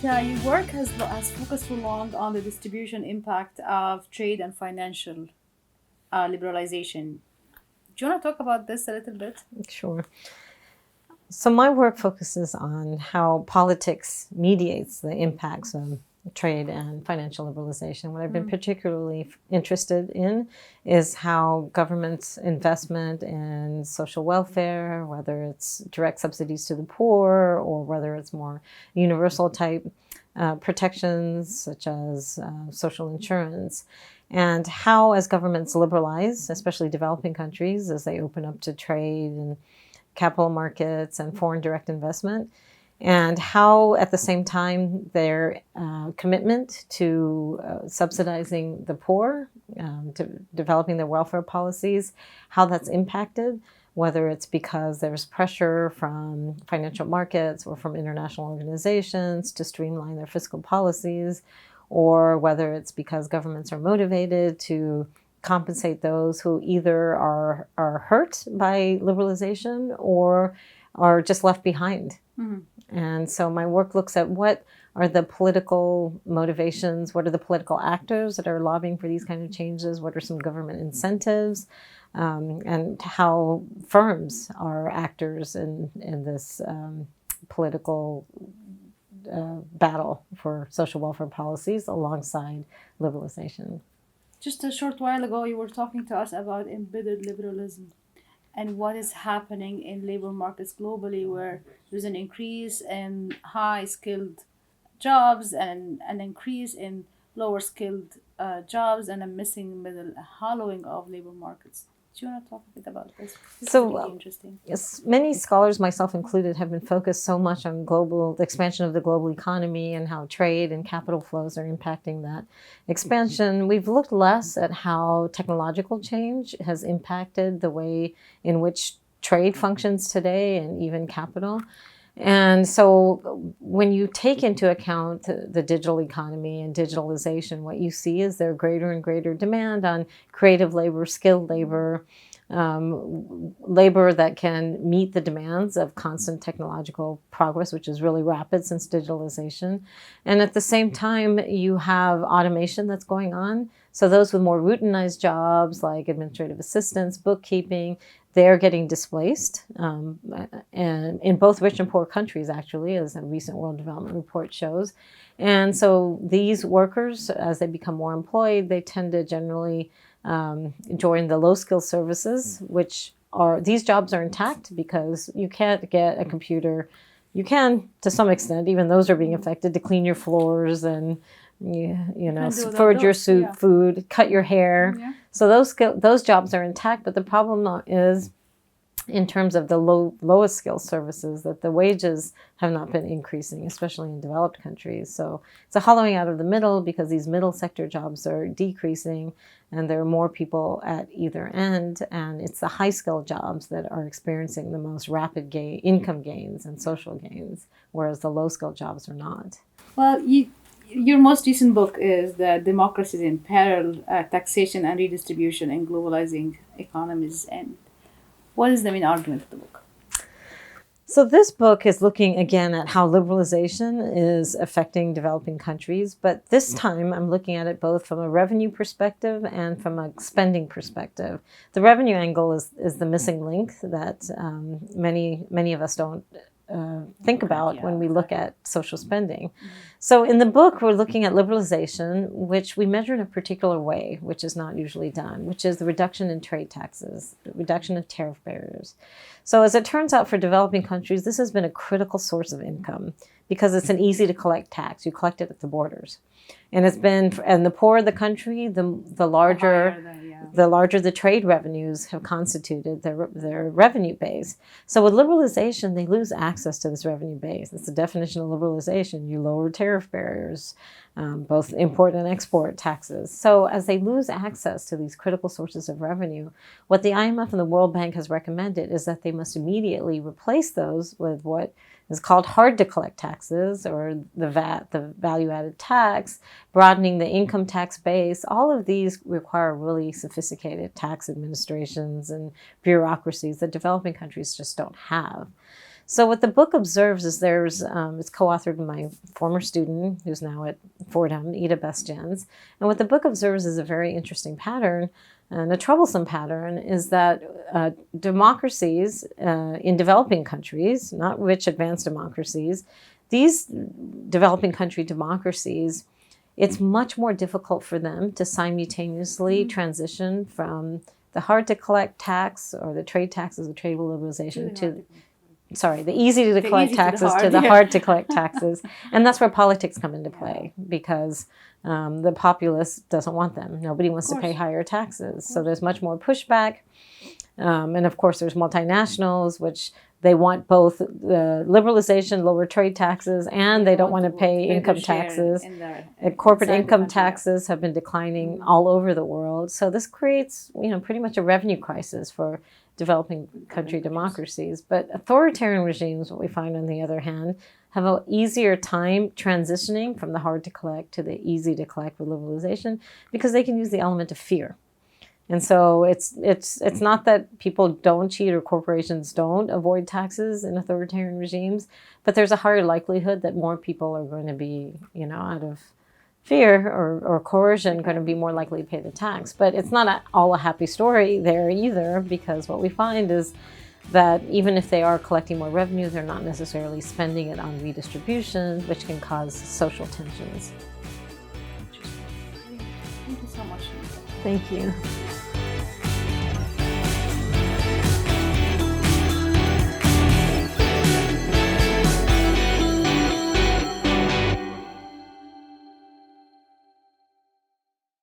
your work has focused for long on the distribution impact of trade and financial liberalization. Do you want to talk about this a little bit? Sure. So my work focuses on how politics mediates the impacts of trade and financial liberalization. What I've been particularly interested in is how government's investment in social welfare, whether it's direct subsidies to the poor or whether it's more universal type protections such as social insurance, and how as governments liberalize, especially developing countries, as they open up to trade and capital markets and foreign direct investment, and how at the same time their commitment to subsidizing the poor, to developing their welfare policies, how that's impacted, whether it's because there's pressure from financial markets or from international organizations to streamline their fiscal policies, or whether it's because governments are motivated to compensate those who either are hurt by liberalization or are just left behind. And so my work looks at what are the political motivations, what are the political actors that are lobbying for these kind of changes, what are some government incentives, and how firms are actors in this political battle for social welfare policies alongside liberalization. Just a short while ago, you were talking to us about embedded liberalism and what is happening in labor markets globally, where there's an increase in high-skilled jobs and an increase in lower-skilled jobs and a missing middle, a hollowing of labor markets. Do you want to talk a bit about this? This is really interesting. Yes, many scholars, myself included, have been focused so much on the expansion of the global economy and how trade and capital flows are impacting that expansion. We've looked less at how technological change has impacted the way in which trade functions today and even capital. And so when you take into account the digital economy and digitalization, what you see is there greater and greater demand on creative labor, skilled labor, labor that can meet the demands of constant technological progress, which is really rapid since digitalization. And at the same time, you have automation that's going on. So those with more routinized jobs like administrative assistants, bookkeeping, they're getting displaced, and in both rich and poor countries, actually, as a recent World Development Report shows. And so these workers, as they become more employed, they tend to generally join the low-skill services, which are, these jobs are intact because you can't get a computer. You can, to some extent, even those are being affected, to clean your floors and forage your food, cut your hair. Yeah. So those jobs are intact, but the problem is in terms of the lowest skill services that the wages have not been increasing, especially in developed countries. So it's a hollowing out of the middle because these middle sector jobs are decreasing and there are more people at either end, and it's the high skill jobs that are experiencing the most rapid income gains and social gains, whereas the low skill jobs are not. Well, your most recent book is the Democracies in Peril, Taxation and Redistribution in Globalizing Economies. And what is the main argument of the book? So this book is looking again at how liberalization is affecting developing countries, but this time I'm looking at it both from a revenue perspective and from a spending perspective. The revenue angle is the missing link that many of us don't think about when we look at social spending. So in the book, we're looking at liberalization, which we measure in a particular way, which is not usually done, which is the reduction in trade taxes, the reduction of tariff barriers. So as it turns out for developing countries, this has been a critical source of income because it's an easy to collect tax. You collect it at the borders. And the poorer the country, the larger the trade revenues have constituted their revenue base. So with liberalization, they lose access to this revenue base. That's the definition of liberalization. You lower tariff barriers, both import and export taxes. So as they lose access to these critical sources of revenue, what the IMF and the World Bank has recommended is that they must immediately replace those with what is called hard to collect taxes, or the VAT, the value added tax, broadening the income tax base. All of these require really sophisticated tax administrations and bureaucracies that developing countries just don't have. So what the book observes is it's co-authored by my former student who's now at Fordham, Ida Bestjens. And what the book observes is a very interesting pattern, and a troublesome pattern, is that democracies in developing countries, not rich advanced democracies, these developing country democracies, it's much more difficult for them to simultaneously transition from the hard to collect tax or the trade taxes of trade liberalization the easy to collect taxes to the hard to collect taxes. And that's where politics come into play, because the populace doesn't want them. Nobody wants to pay higher taxes. So there's much more pushback. And of course, there's multinationals, which they want both the liberalization, lower trade taxes, and they don't want to pay income taxes. Corporate income taxes have been declining all over the world. So this creates, pretty much a revenue crisis for developing country democracies. But authoritarian regimes, what we find on the other hand, have an easier time transitioning from the hard to collect to the easy to collect with liberalization, because they can use the element of fear. And so it's not that people don't cheat or corporations don't avoid taxes in authoritarian regimes, but there's a higher likelihood that more people are going to be, out of fear or coercion, going to be more likely to pay the tax. But it's not all a happy story there either, because what we find is that even if they are collecting more revenue, they're not necessarily spending it on redistribution, which can cause social tensions. Thank you so much. Thank you.